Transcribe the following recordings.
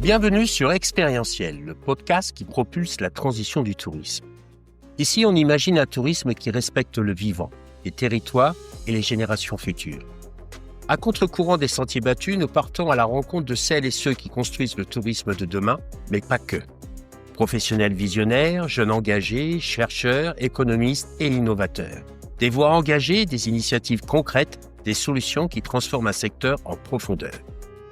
Bienvenue sur Expérientiel, le podcast qui propulse la transition du tourisme. Ici, on imagine un tourisme qui respecte le vivant, les territoires et les générations futures. À contre-courant des sentiers battus, nous partons à la rencontre de celles et ceux qui construisent le tourisme de demain, mais pas que. Professionnels visionnaires, jeunes engagés, chercheurs, économistes et innovateurs. Des voix engagées, des initiatives concrètes, des solutions qui transforment un secteur en profondeur.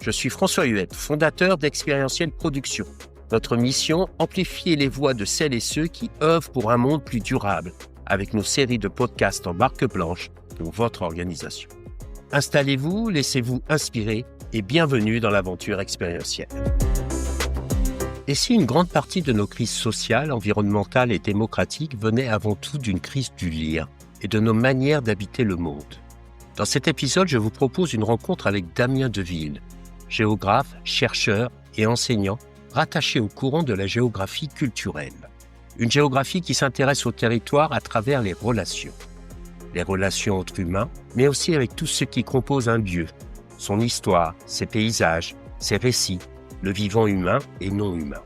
Je suis François Huette, fondateur d'Expérientiel Production. Notre mission, amplifier les voix de celles et ceux qui œuvrent pour un monde plus durable, avec nos séries de podcasts en marque blanche pour votre organisation. Installez-vous, laissez-vous inspirer et bienvenue dans l'aventure expérientielle. Et si une grande partie de nos crises sociales, environnementales et démocratiques venait avant tout d'une crise du lien et de nos manières d'habiter le monde? Dans cet épisode, je vous propose une rencontre avec Damien Deville, géographe, chercheur et enseignant rattaché au courant de la géographie culturelle. Une géographie qui s'intéresse au territoire à travers les relations. Les relations entre humains, mais aussi avec tout ce qui compose un lieu, son histoire, ses paysages, ses récits, le vivant humain et non humain.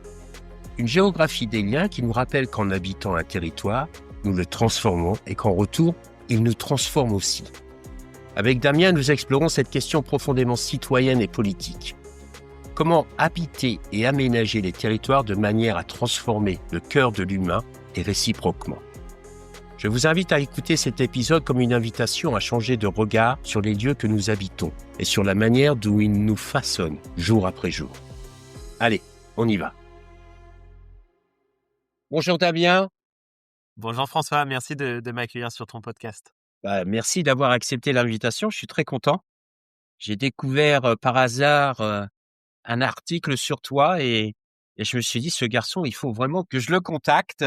Une géographie des liens qui nous rappelle qu'en habitant un territoire, nous le transformons et qu'en retour, il nous transforme aussi. Avec Damien, nous explorons cette question profondément citoyenne et politique. Comment habiter et aménager les territoires de manière à transformer le cœur de l'humain et réciproquement. Je vous invite à écouter cet épisode comme une invitation à changer de regard sur les lieux que nous habitons et sur la manière dont ils nous façonnent jour après jour. Allez, on y va. Bonjour Damien. Bonjour François, merci de m'accueillir sur ton podcast. Merci d'avoir accepté l'invitation, je suis très content. J'ai découvert par hasard un article sur toi et je me suis dit, ce garçon, il faut vraiment que je le contacte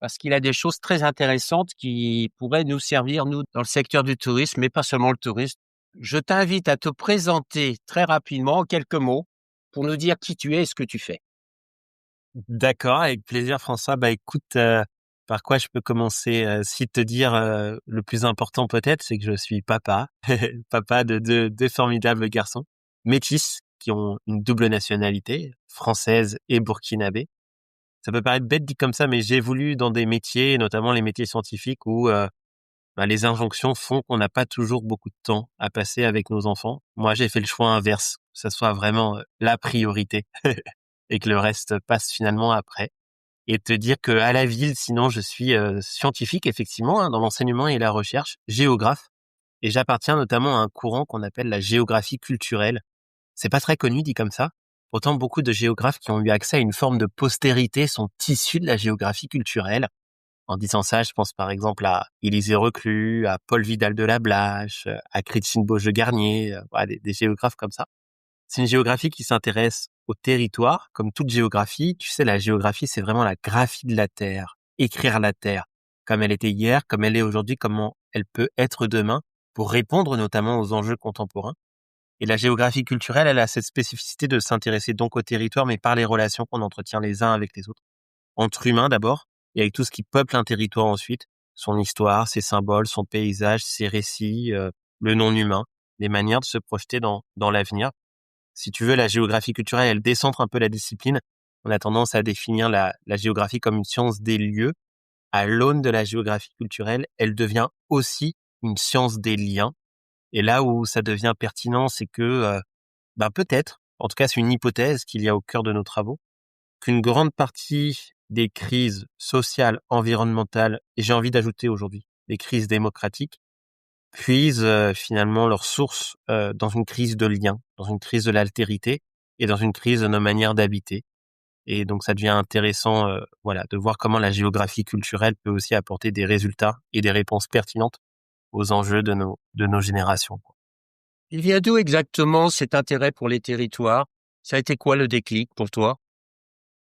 parce qu'il a des choses très intéressantes qui pourraient nous servir, nous, dans le secteur du tourisme, mais pas seulement le tourisme. Je t'invite à te présenter très rapidement, en quelques mots, pour nous dire qui tu es et ce que tu fais. D'accord, avec plaisir François. Écoute, par quoi je peux commencer? Si te dire le plus important peut-être, c'est que je suis papa, papa de deux formidables garçons, métis, qui ont une double nationalité, française et burkinabé. Ça peut paraître bête dit comme ça, mais j'ai évolué dans des métiers, notamment les métiers scientifiques, où les injonctions font qu'on n'a pas toujours beaucoup de temps à passer avec nos enfants. Moi, j'ai fait le choix inverse, que ça soit vraiment la priorité et que le reste passe finalement après. Et te dire que à la ville, sinon, je suis scientifique, effectivement, dans l'enseignement et la recherche, géographe, et j'appartiens notamment à un courant qu'on appelle la géographie culturelle. C'est pas très connu dit comme ça. Pourtant, beaucoup de géographes qui ont eu accès à une forme de postérité sont issus de la géographie culturelle. En disant ça, je pense par exemple à Élisée Reclus, à Paul Vidal de la Blache, à Christine Beaujeu-Garnier, des géographes comme ça. C'est une géographie qui s'intéresse au territoire, comme toute géographie. Tu sais, la géographie, c'est vraiment la graphie de la Terre, écrire la Terre, comme elle était hier, comme elle est aujourd'hui, comment elle peut être demain, pour répondre notamment aux enjeux contemporains. Et la géographie culturelle, elle a cette spécificité de s'intéresser donc au territoire, mais par les relations qu'on entretient les uns avec les autres. Entre humains d'abord, et avec tout ce qui peuple un territoire ensuite, son histoire, ses symboles, son paysage, ses récits, le non-humain, les manières de se projeter dans l'avenir. Si tu veux, la géographie culturelle, elle décentre un peu la discipline. On a tendance à définir la géographie comme une science des lieux. À l'aune de la géographie culturelle, elle devient aussi une science des liens. Et là où ça devient pertinent, c'est que, peut-être, en tout cas c'est une hypothèse qu'il y a au cœur de nos travaux, qu'une grande partie des crises sociales, environnementales, et j'ai envie d'ajouter aujourd'hui, des crises démocratiques, puisent finalement leur source dans une crise de lien, dans une crise de l'altérité et dans une crise de nos manières d'habiter. Et donc ça devient intéressant de voir comment la géographie culturelle peut aussi apporter des résultats et des réponses pertinentes aux enjeux de nos générations. Il vient d'où exactement cet intérêt pour les territoires? Ça a été quoi le déclic pour toi?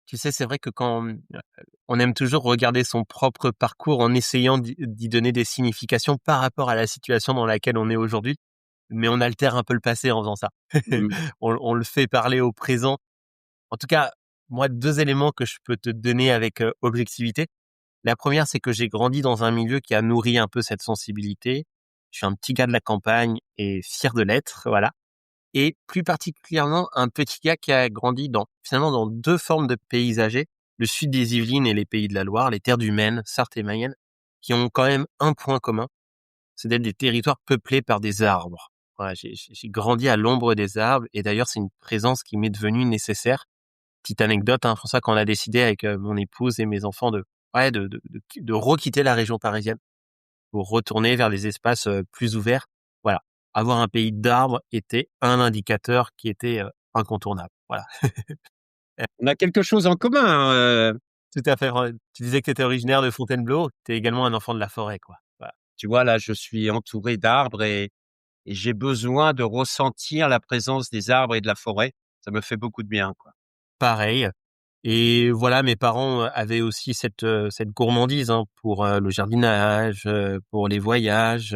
Tu sais, c'est vrai que quand on aime toujours regarder son propre parcours en essayant d'y donner des significations par rapport à la situation dans laquelle on est aujourd'hui, mais on altère un peu le passé en faisant ça. On le fait parler au présent. En tout cas, moi, 2 éléments que je peux te donner avec objectivité. La première, c'est que j'ai grandi dans un milieu qui a nourri un peu cette sensibilité. Je suis un petit gars de la campagne et fier de l'être, voilà. et plus particulièrement un petit gars qui a grandi finalement dans deux formes de paysager, le sud des Yvelines et les pays de la Loire, les terres du Maine, Sarthe et Mayenne, qui ont quand même un point commun, c'est d'être des territoires peuplés par des arbres. Voilà, j'ai grandi à l'ombre des arbres et d'ailleurs c'est une présence qui m'est devenue nécessaire. Petite anecdote, hein, François, quand on a décidé avec mon épouse et mes enfants de requitter la région parisienne pour retourner vers des espaces plus ouverts. Voilà, avoir un pays d'arbres était un indicateur qui était incontournable. Voilà. On a quelque chose en commun, hein. Tout à fait. Tu disais que tu étais originaire de Fontainebleau, tu es également un enfant de la forêt, quoi. Voilà. Tu vois, là, je suis entouré d'arbres et j'ai besoin de ressentir la présence des arbres et de la forêt. Ça me fait beaucoup de bien, quoi. Pareil. Et voilà, mes parents avaient aussi cette gourmandise hein, pour le jardinage, pour les voyages,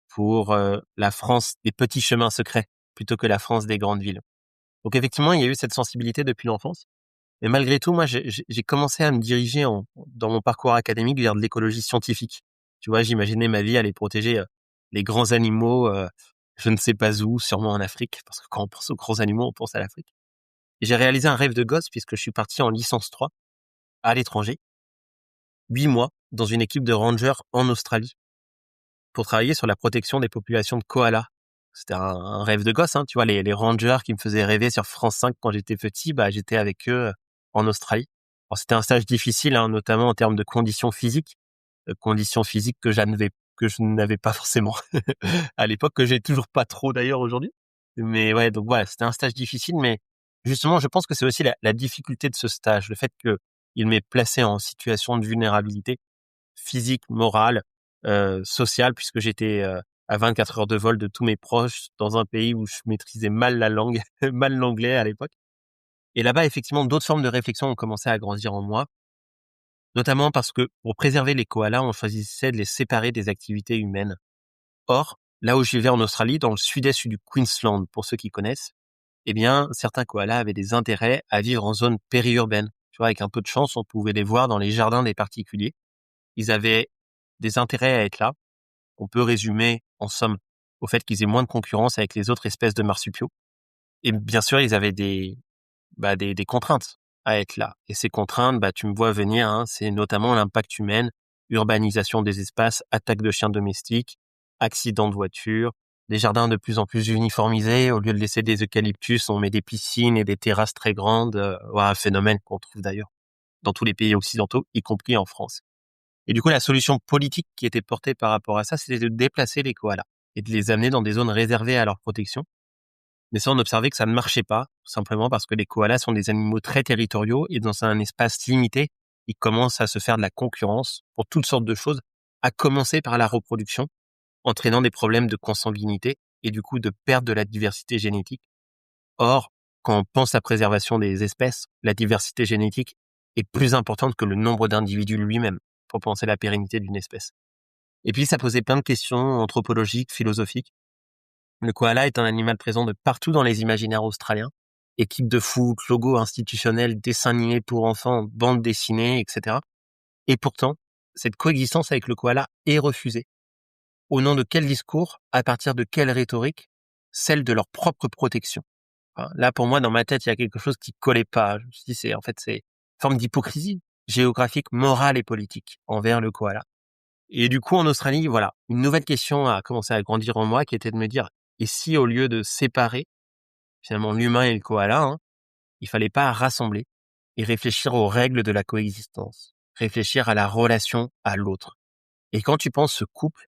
pour la France des petits chemins secrets plutôt que la France des grandes villes. Donc effectivement, il y a eu cette sensibilité depuis l'enfance. Mais malgré tout, moi, j'ai commencé à me diriger dans mon parcours académique vers de l'écologie scientifique. Tu vois, j'imaginais ma vie aller protéger les grands animaux, je ne sais pas où, sûrement en Afrique, parce que quand on pense aux grands animaux, on pense à l'Afrique. Et j'ai réalisé un rêve de gosse puisque je suis parti en licence 3 à l'étranger, 8 mois, dans une équipe de rangers en Australie, pour travailler sur la protection des populations de koalas. C'était un rêve de gosse, hein, tu vois, les rangers qui me faisaient rêver sur France 5 quand j'étais petit, bah, j'étais avec eux en Australie. Alors, c'était un stage difficile, hein, notamment en termes de conditions physiques que je n'avais pas forcément à l'époque, que j'ai toujours pas trop d'ailleurs aujourd'hui. Mais ouais, donc voilà, c'était un stage difficile, mais justement, je pense que c'est aussi la difficulté de ce stage, le fait que il m'ait placé en situation de vulnérabilité physique, morale, sociale, puisque j'étais à 24 heures de vol de tous mes proches dans un pays où je maîtrisais mal la langue, mal l'anglais à l'époque. Et là-bas, effectivement, d'autres formes de réflexion ont commencé à grandir en moi, notamment parce que pour préserver les koalas, on choisissait de les séparer des activités humaines. Or, là où je vivais en Australie, dans le sud-est du Queensland, pour ceux qui connaissent, eh bien, certains koalas avaient des intérêts à vivre en zone périurbaine. Tu vois, avec un peu de chance, on pouvait les voir dans les jardins des particuliers. Ils avaient des intérêts à être là. On peut résumer, en somme, au fait qu'ils aient moins de concurrence avec les autres espèces de marsupiaux. Et bien sûr, ils avaient des contraintes à être là. Et ces contraintes, tu me vois venir, hein, c'est notamment l'impact humain, urbanisation des espaces, attaque de chiens domestiques, accidents de voitures, des jardins de plus en plus uniformisés. Au lieu de laisser des eucalyptus, on met des piscines et des terrasses très grandes. Voilà, un phénomène qu'on trouve d'ailleurs dans tous les pays occidentaux, y compris en France. Et du coup, la solution politique qui était portée par rapport à ça, c'était de déplacer les koalas et de les amener dans des zones réservées à leur protection. Mais ça, on observait que ça ne marchait pas, tout simplement parce que les koalas sont des animaux très territoriaux et dans un espace limité, ils commencent à se faire de la concurrence pour toutes sortes de choses, à commencer par la reproduction, entraînant des problèmes de consanguinité et du coup de perte de la diversité génétique. Or, quand on pense à la préservation des espèces, la diversité génétique est plus importante que le nombre d'individus lui-même pour penser la pérennité d'une espèce. Et puis, ça posait plein de questions anthropologiques, philosophiques. Le koala est un animal présent de partout dans les imaginaires australiens. Équipe de foot, logo institutionnel, dessins animés pour enfants, bandes dessinées, etc. Et pourtant, cette coexistence avec le koala est refusée. Au nom de quel discours, à partir de quelle rhétorique? Celle de leur propre protection. Enfin, là, pour moi, dans ma tête, il y a quelque chose qui collait pas. Je me suis dit, c'est une forme d'hypocrisie géographique, morale et politique envers le koala. Et du coup, en Australie, voilà, une nouvelle question a commencé à grandir en moi qui était de me dire, et si au lieu de séparer finalement l'humain et le koala, hein, il fallait pas rassembler et réfléchir aux règles de la coexistence, réfléchir à la relation à l'autre. Et quand tu penses ce couple,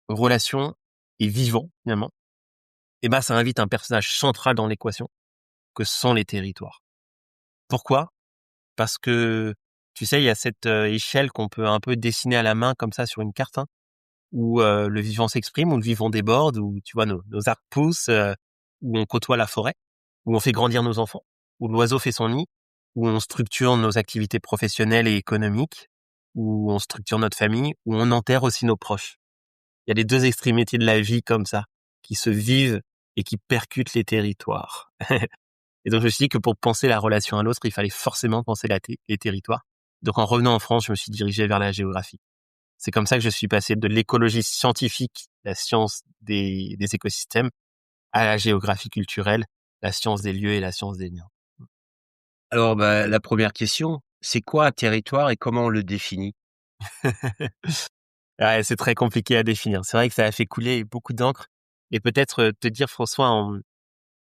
relation et vivant finalement, ça invite un personnage central dans l'équation que sont les territoires. Pourquoi? Parce que, tu sais, il y a cette échelle qu'on peut un peu dessiner à la main comme ça sur une carte, hein, où le vivant s'exprime, où le vivant déborde, où tu vois nos arbres poussent, où on côtoie la forêt, où on fait grandir nos enfants, où l'oiseau fait son nid, où on structure nos activités professionnelles et économiques, où on structure notre famille, où on enterre aussi nos proches. Il y a les deux extrémités de la vie comme ça, qui se vivent et qui percutent les territoires. Et donc je me suis dit que pour penser la relation à l'autre, il fallait forcément penser les territoires. Donc en revenant en France, je me suis dirigé vers la géographie. C'est comme ça que je suis passé de l'écologie scientifique, la science des écosystèmes, à la géographie culturelle, la science des lieux et la science des liens. Alors, la première question, c'est quoi un territoire et comment on le définit? Ouais, c'est très compliqué à définir. C'est vrai que ça a fait couler beaucoup d'encre et peut-être te dire, François,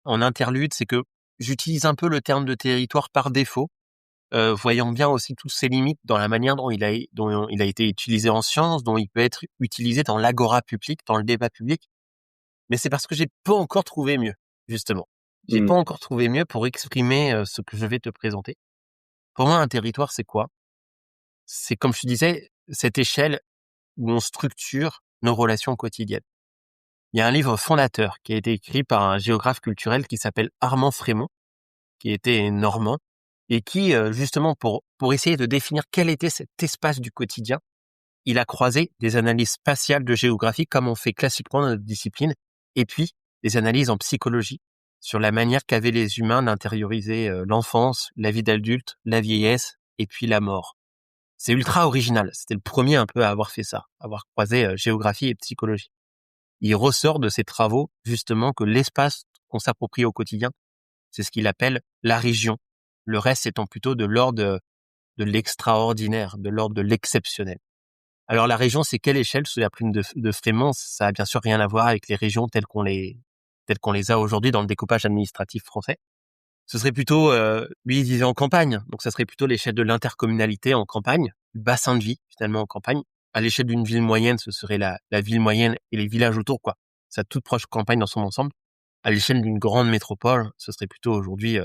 en interlude, c'est que j'utilise un peu le terme de territoire par défaut, voyant bien aussi toutes ses limites dans la manière dont il a été utilisé en sciences, dont il peut être utilisé dans l'agora publique, dans le débat public. Mais c'est parce que j'ai pas encore trouvé mieux, justement. J'ai Mmh. pas encore trouvé mieux pour exprimer ce que je vais te présenter. Pour moi, un territoire, c'est quoi? C'est, comme je te disais, cette échelle où on structure nos relations quotidiennes. Il y a un livre fondateur qui a été écrit par un géographe culturel qui s'appelle Armand Frémont, qui était normand, et qui, justement, pour essayer de définir quel était cet espace du quotidien, il a croisé des analyses spatiales de géographie, comme on fait classiquement dans notre discipline, et puis des analyses en psychologie sur la manière qu'avaient les humains d'intérioriser l'enfance, la vie d'adulte, la vieillesse, et puis la mort. C'est ultra original. C'était le premier un peu à avoir fait ça, avoir croisé géographie et psychologie. Il ressort de ses travaux, justement, que l'espace qu'on s'approprie au quotidien, c'est ce qu'il appelle la région. Le reste étant plutôt de l'ordre de l'extraordinaire, de l'ordre de l'exceptionnel. Alors la région, c'est quelle échelle sous la plume de Frémont? Ça a bien sûr rien à voir avec les régions telles qu'on les a aujourd'hui dans le découpage administratif français. Ce serait plutôt, lui il vivait en campagne, donc ça serait plutôt l'échelle de l'intercommunalité en campagne, du bassin de vie finalement en campagne. À l'échelle d'une ville moyenne, ce serait la ville moyenne et les villages autour, quoi. Sa toute proche campagne dans son ensemble. À l'échelle d'une grande métropole, ce serait plutôt aujourd'hui,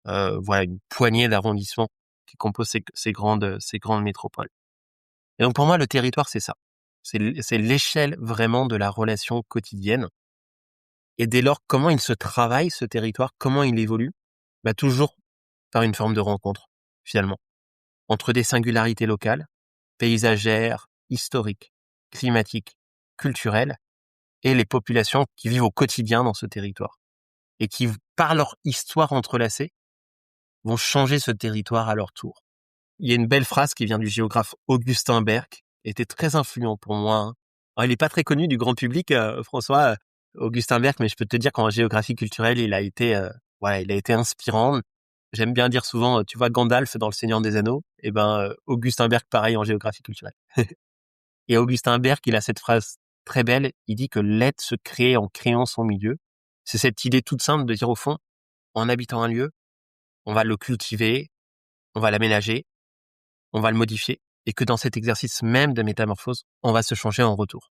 voilà, une poignée d'arrondissements qui composent ces grandes métropoles. Et donc pour moi, le territoire, c'est ça. C'est l'échelle vraiment de la relation quotidienne. Et dès lors, comment il se travaille ce territoire, comment il évolue? Bah toujours par une forme de rencontre, finalement, entre des singularités locales, paysagères, historiques, climatiques, culturelles, et les populations qui vivent au quotidien dans ce territoire, et qui, par leur histoire entrelacée, vont changer ce territoire à leur tour. Il y a une belle phrase qui vient du géographe Augustin Berg, qui était très influent pour moi, hein. Alors, il est pas très connu du grand public, François, Augustin Berg, mais je peux te dire qu'en géographie culturelle, il a été inspirant. J'aime bien dire souvent, tu vois Gandalf dans Le Seigneur des Anneaux, et ben, Augustin Berg, pareil en géographie culturelle. Et Augustin Berg, il a cette phrase très belle, il dit que l'être se crée en créant son milieu. C'est cette idée toute simple de dire au fond, en habitant un lieu, on va le cultiver, on va l'aménager, on va le modifier, et que dans cet exercice même de métamorphose, on va se changer en retour.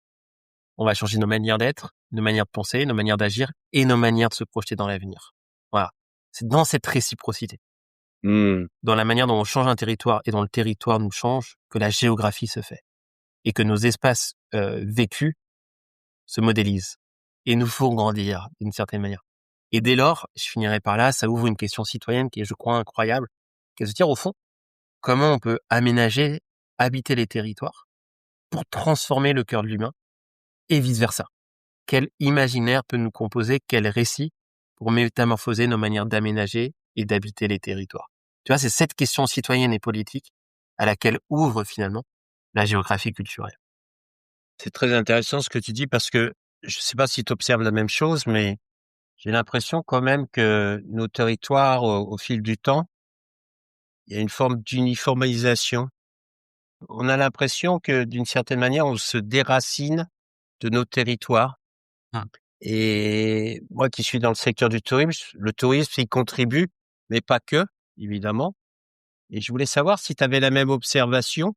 On va changer nos manières d'être, nos manières de penser, nos manières d'agir et nos manières de se projeter dans l'avenir. Voilà. C'est dans cette réciprocité, Mmh. dans la manière dont on change un territoire et dont le territoire nous change, que la géographie se fait et que nos espaces vécus se modélisent et nous font grandir d'une certaine manière. Et dès lors, je finirai par là, ça ouvre une question citoyenne qui est, je crois, incroyable, qui est de se dire, au fond, comment on peut aménager, habiter les territoires pour transformer le cœur de l'humain et vice-versa. Quel imaginaire peut nous composer, quel récit pour métamorphoser nos manières d'aménager et d'habiter les territoires. Tu vois, c'est cette question citoyenne et politique à laquelle ouvre finalement la géographie culturelle. C'est très intéressant ce que tu dis parce que je sais pas si tu observes la même chose, mais j'ai l'impression quand même que nos territoires, au fil du temps, il y a une forme d'uniformisation. On a l'impression que d'une certaine manière, on se déracine de nos territoires. Mmh. Et moi qui suis dans le tourisme y contribue, mais pas que, évidemment. Et je voulais savoir si tu avais la même observation?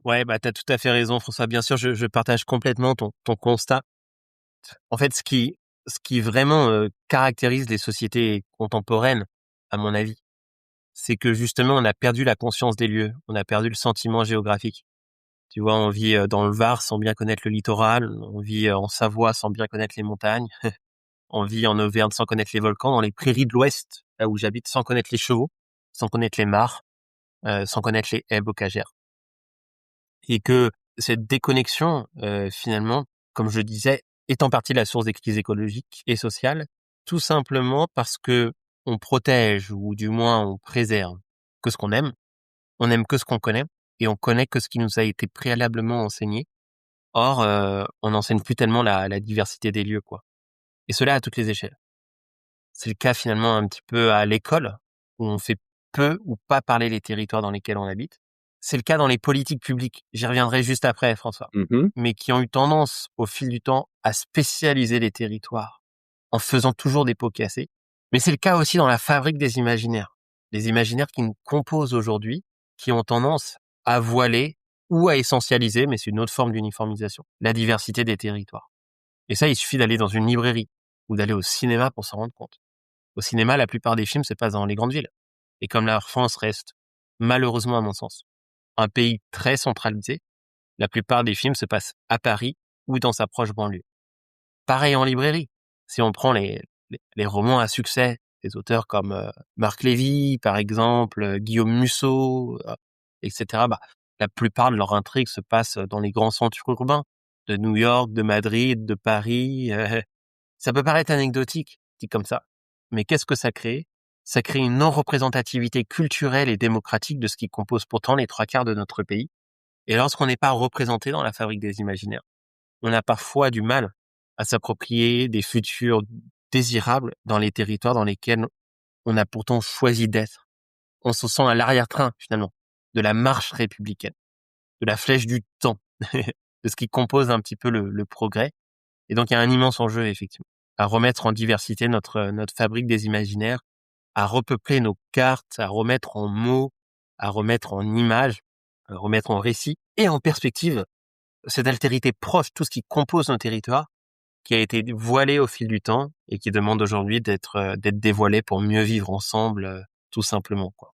Ouais, bah, tu as tout à fait raison, François. Bien sûr, je partage complètement ton constat. En fait, ce qui vraiment caractérise les sociétés contemporaines, à mon avis, c'est que justement, on a perdu la conscience des lieux, on a perdu le sentiment géographique. Tu vois, on vit dans le Var sans bien connaître le littoral, on vit en Savoie sans bien connaître les montagnes, on vit en Auvergne sans connaître les volcans, dans les prairies de l'Ouest, là où j'habite, sans connaître les chevaux, sans connaître les mares, sans connaître les haies bocagères. Et que cette déconnexion, finalement, comme je disais, est en partie la source des crises écologiques et sociales, tout simplement parce que on protège, ou du moins on préserve que ce qu'on aime, on aime que ce qu'on connaît, et on connaît que ce qui nous a été préalablement enseigné. Or, on n'enseigne plus tellement la diversité des lieux, quoi. Et cela à toutes les échelles. C'est le cas finalement un petit peu à l'école, où on fait peu ou pas parler les territoires dans lesquels on habite. C'est le cas dans les politiques publiques. J'y reviendrai juste après, François. Mais qui ont eu tendance, au fil du temps, à spécialiser les territoires en faisant toujours des pots cassés. Mais c'est le cas aussi dans la fabrique des imaginaires. Les imaginaires qui nous composent aujourd'hui, qui ont tendance à voiler ou à essentialiser, mais c'est une autre forme d'uniformisation, la diversité des territoires. Et ça, il suffit d'aller dans une librairie ou d'aller au cinéma pour s'en rendre compte. Au cinéma, la plupart des films se passent dans les grandes villes. Et comme la France reste, malheureusement à mon sens, un pays très centralisé, la plupart des films se passent à Paris ou dans sa proche banlieue. Pareil en librairie. Si on prend les romans à succès, des auteurs comme Marc Lévy, par exemple, Guillaume Musso, etc., la plupart de leurs intrigues se passent dans les grands centres urbains, de New York, de Madrid, de Paris. Ça peut paraître anecdotique, dit comme ça. Mais qu'est-ce que ça crée? Ça crée une non-représentativité culturelle et démocratique de ce qui compose pourtant les 3/4 de notre pays. Et lorsqu'on n'est pas représenté dans la fabrique des imaginaires, on a parfois du mal à s'approprier des futurs désirables dans les territoires dans lesquels on a pourtant choisi d'être. On se sent à l'arrière-train, finalement, de la marche républicaine, de la flèche du temps, de ce qui compose un petit peu le progrès. Et donc, il y a un immense enjeu, effectivement, à remettre en diversité notre fabrique des imaginaires, à repeupler nos cartes, à remettre en mots, à remettre en images, à remettre en récits et en perspective cette altérité proche, tout ce qui compose nos territoires, qui a été voilé au fil du temps et qui demande aujourd'hui d'être dévoilé pour mieux vivre ensemble, tout simplement, quoi.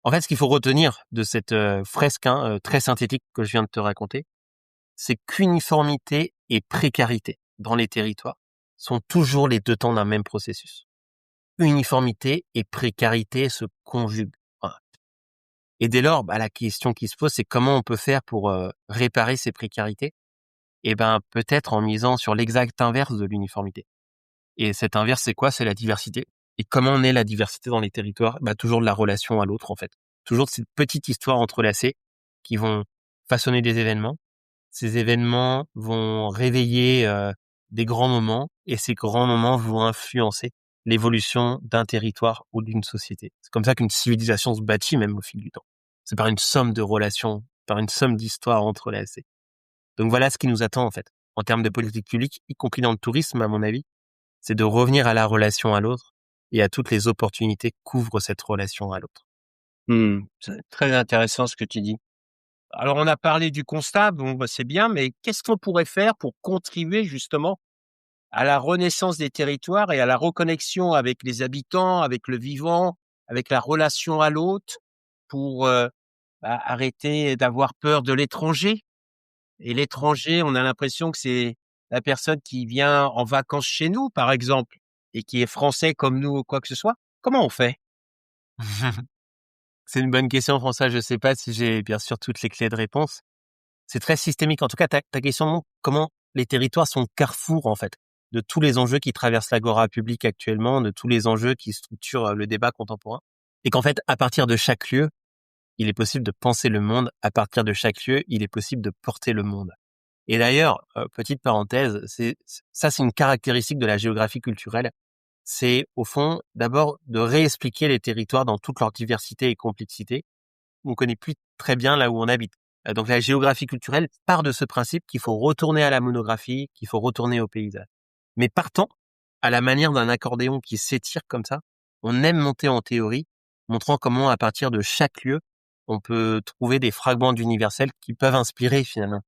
En fait, ce qu'il faut retenir de cette fresque très synthétique que je viens de te raconter, c'est qu'uniformité et précarité dans les territoires sont toujours les deux temps d'un même processus. Uniformité et précarité se conjuguent. Voilà. Et dès lors, la question qui se pose, c'est comment on peut faire pour réparer ces précarités? Et peut-être en misant sur l'exact inverse de l'uniformité. Et cet inverse, c'est quoi? C'est la diversité. Et comment on est la diversité dans les territoires? Toujours de la relation à l'autre, en fait. Toujours de cette petite histoire entrelacée qui vont façonner des événements. Ces événements vont réveiller des grands moments et ces grands moments vont influencer l'évolution d'un territoire ou d'une société. C'est comme ça qu'une civilisation se bâtit même au fil du temps. C'est par une somme de relations, par une somme d'histoires entrelacées. Donc voilà ce qui nous attend en fait, en termes de politique publique, y compris dans le tourisme à mon avis, c'est de revenir à la relation à l'autre et à toutes les opportunités qu'ouvre cette relation à l'autre. C'est très intéressant ce que tu dis. Alors, on a parlé du constat, c'est bien, mais qu'est-ce qu'on pourrait faire pour contribuer justement à la renaissance des territoires et à la reconnexion avec les habitants, avec le vivant, avec la relation à l'autre, pour arrêter d'avoir peur de l'étranger? Et l'étranger, on a l'impression que c'est la personne qui vient en vacances chez nous, par exemple, et qui est français comme nous ou quoi que ce soit. Comment on fait? C'est une bonne question, François. Je sais pas si j'ai bien sûr toutes les clés de réponse. C'est très systémique. En tout cas, ta question montre comment les territoires sont carrefour, en fait, de tous les enjeux qui traversent l'agora publique actuellement, de tous les enjeux qui structurent le débat contemporain. Et qu'en fait, à partir de chaque lieu, il est possible de penser le monde. À partir de chaque lieu, il est possible de porter le monde. Et d'ailleurs, petite parenthèse, c'est une caractéristique de la géographie culturelle. C'est au fond d'abord de réexpliquer les territoires dans toute leur diversité et complexité. On connaît plus très bien là où on habite. Donc la géographie culturelle part de ce principe qu'il faut retourner à la monographie, qu'il faut retourner au paysage. Mais partant, à la manière d'un accordéon qui s'étire comme ça, on aime monter en théorie, montrant comment à partir de chaque lieu, on peut trouver des fragments d'universel qui peuvent inspirer finalement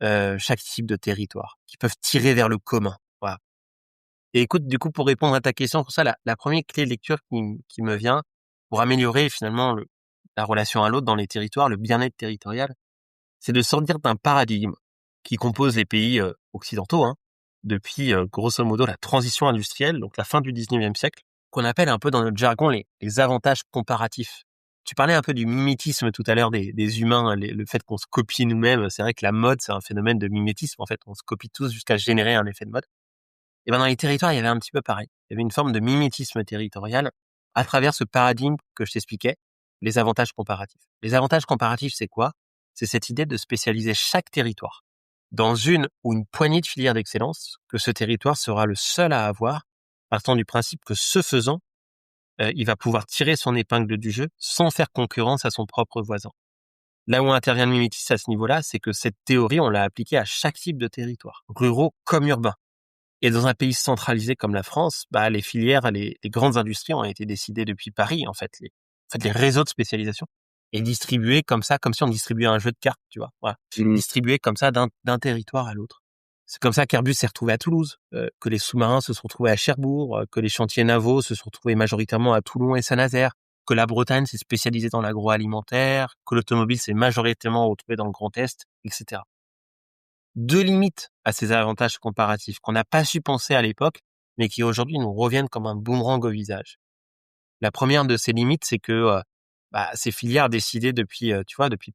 chaque type de territoire, qui peuvent tirer vers le commun. Voilà. Et écoute, du coup, pour répondre à ta question, pour ça, la première clé de lecture qui me vient pour améliorer finalement la relation à l'autre dans les territoires, le bien-être territorial, c'est de sortir d'un paradigme qui compose les pays occidentaux depuis grosso modo la transition industrielle, donc la fin du 19e siècle, qu'on appelle un peu dans notre jargon les avantages comparatifs. Tu parlais un peu du mimétisme tout à l'heure des humains, le fait qu'on se copie nous-mêmes. C'est vrai que la mode, c'est un phénomène de mimétisme. En fait, on se copie tous jusqu'à générer un effet de mode. Et dans les territoires, il y avait un petit peu pareil. Il y avait une forme de mimétisme territorial à travers ce paradigme que je t'expliquais, les avantages comparatifs. Les avantages comparatifs, c'est quoi? C'est cette idée de spécialiser chaque territoire dans une ou une poignée de filières d'excellence que ce territoire sera le seul à avoir, partant du principe que ce faisant, il va pouvoir tirer son épingle du jeu sans faire concurrence à son propre voisin. Là où intervient le mimétisme à ce niveau-là, c'est que cette théorie, on l'a appliquée à chaque type de territoire, ruraux comme urbains. Et dans un pays centralisé comme la France, les filières, les grandes industries ont été décidées depuis Paris, en fait. Les réseaux de spécialisation et distribués comme ça, comme si on distribuait un jeu de cartes, tu vois. Voilà. Distribués comme ça d'un territoire à l'autre. C'est comme ça qu'Airbus s'est retrouvé à Toulouse, que les sous-marins se sont retrouvés à Cherbourg, que les chantiers navaux se sont retrouvés majoritairement à Toulon et Saint-Nazaire, que la Bretagne s'est spécialisée dans l'agroalimentaire, que l'automobile s'est majoritairement retrouvée dans le Grand Est, etc. Deux limites à ces avantages comparatifs qu'on n'a pas su penser à l'époque, mais qui aujourd'hui nous reviennent comme un boomerang au visage. La première de ces limites, c'est que ces filières décidées depuis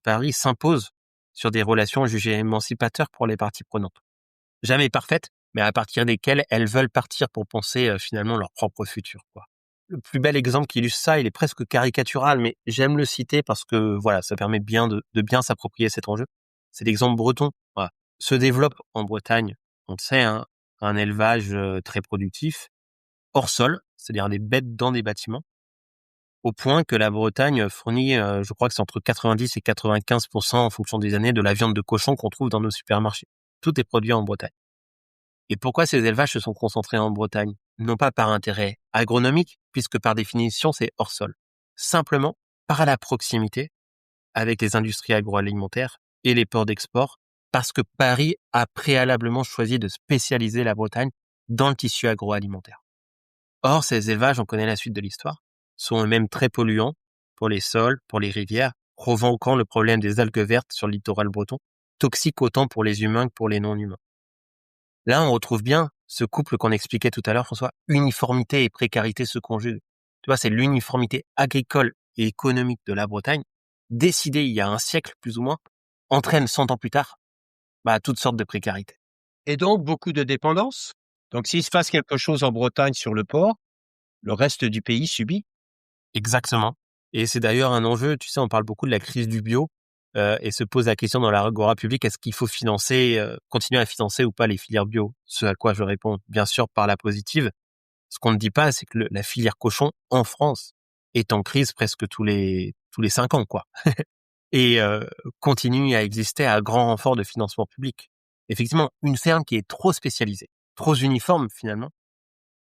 Paris s'imposent sur des relations jugées émancipateurs pour les parties prenantes. Jamais parfaites, mais à partir desquelles elles veulent partir pour penser finalement leur propre futur, quoi. Le plus bel exemple qui illustre ça, il est presque caricatural, mais j'aime le citer parce que voilà, ça permet bien de bien s'approprier cet enjeu. C'est l'exemple breton. Voilà. Se développe en Bretagne, on le sait, un élevage très productif, hors sol, c'est-à-dire des bêtes dans des bâtiments, au point que la Bretagne fournit, je crois que c'est entre 90 et 95% en fonction des années de la viande de cochon qu'on trouve dans nos supermarchés. Tout est produit en Bretagne. Et pourquoi ces élevages se sont concentrés en Bretagne? Non pas par intérêt agronomique, puisque par définition c'est hors sol. Simplement par la proximité avec les industries agroalimentaires et les ports d'export, parce que Paris a préalablement choisi de spécialiser la Bretagne dans le tissu agroalimentaire. Or, ces élevages, on connaît la suite de l'histoire, sont eux-mêmes très polluants pour les sols, pour les rivières, provoquant le problème des algues vertes sur le littoral breton, toxiques autant pour les humains que pour les non-humains. Là, on retrouve bien ce couple qu'on expliquait tout à l'heure, François, uniformité et précarité se conjuguent. Tu vois, c'est l'uniformité agricole et économique de la Bretagne, décidée il y a un siècle plus ou moins, entraîne 100 ans plus tard toutes sortes de précarité. Et donc, beaucoup de dépendance. Donc, s'il se passe quelque chose en Bretagne sur le port, le reste du pays subit. Exactement. Et c'est d'ailleurs un enjeu, tu sais, on parle beaucoup de la crise du bio et se pose la question dans l'agora publique, est-ce qu'il faut continuer à financer ou pas les filières bio? Ce à quoi je réponds, bien sûr, par la positive. Ce qu'on ne dit pas, c'est que la filière cochon en France est en crise presque tous les 5 ans, quoi. Et continue à exister à grand renfort de financement public. Effectivement, une ferme qui est trop spécialisée, trop uniforme finalement,